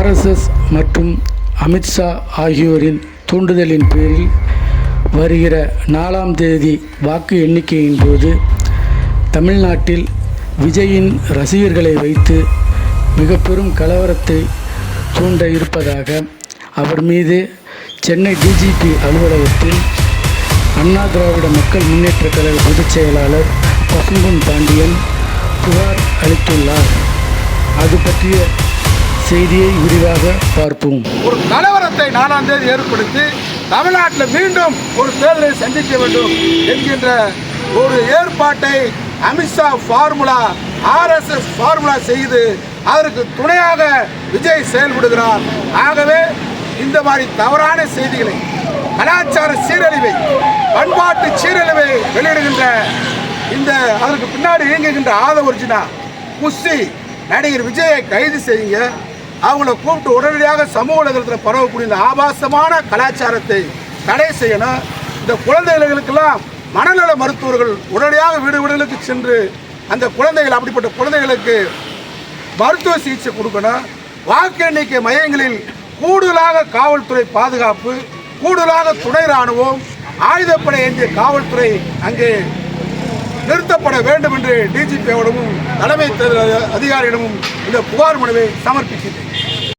RSS மற்றும் அமித்ஷா ஆகியோரின் தூண்டுதலின் பேரில் வருகிற 4ஆம் தேதி வாக்கு எண்ணிக்கையின் போது தமிழ்நாட்டில் விஜயின் ரசிகர்களை வைத்து மிக பெரும் கலவரத்தை தூண்ட இருப்பதாக அவர் மீது சென்னை டிஜிபி அலுவலகத்தில் அண்ணா திராவிட மக்கள் முன்னேற்றக் கழக பொதுச் செயலாளர் பசும்பொன் பாண்டியன் புகார் அளித்துள்ளார். அது பற்றிய செய்தியை விரிவாக பார்ப்போம். ஒரு கலவரத்தை 4ஆம் தேதி ஏற்படுத்தி தமிழ்நாட்டில் மீண்டும் ஒரு தேர்தலை சந்திக்க வேண்டும் என்கின்ற ஒரு ஏற்பாட்டை அமித்ஷா ஃபார்முலா RSS ஃபார்முலா செய்து அதற்கு துணையாக விஜய் செயல்படுகிறார். ஆகவே இந்த மாதிரி தவறான செய்திகளை, கலாச்சார சீரழிவை, பண்பாட்டு சீரழிவை வெளியிடுகின்ற அதற்கு பின்னாடி இயங்குகின்ற ஆதவர்ஜினா குஸ்தி நடிகர் விஜயை கைது செய்யுங்க. அவங்கள கூப்பிட்டு உடனடியாக சமூக வலைதளத்தில் பரவக்கூடிய இந்த ஆபாசமான கலாச்சாரத்தை தடை செய்யணும். இந்த குழந்தைகளுக்கெல்லாம் மனநல மருத்துவர்கள் உடனடியாக வீடு வீடுகளுக்கு சென்று அந்த குழந்தைகள், அப்படிப்பட்ட குழந்தைகளுக்கு மருத்துவ சிகிச்சை கொடுக்கணும். வாக்கு எண்ணிக்கை மையங்களில் கூடுதலாக காவல்துறை பாதுகாப்பு, கூடுதலாக துணை ராணுவம், ஆயுதப்படை ஏந்திய காவல்துறை அங்கே நிறுத்தப்பட வேண்டும் என்று டிஜிபியோடமும் தலைமை தேர்தல் அதிகாரியிடமும் இந்த புகார் மனுவை சமர்ப்பிக்கிறேன்.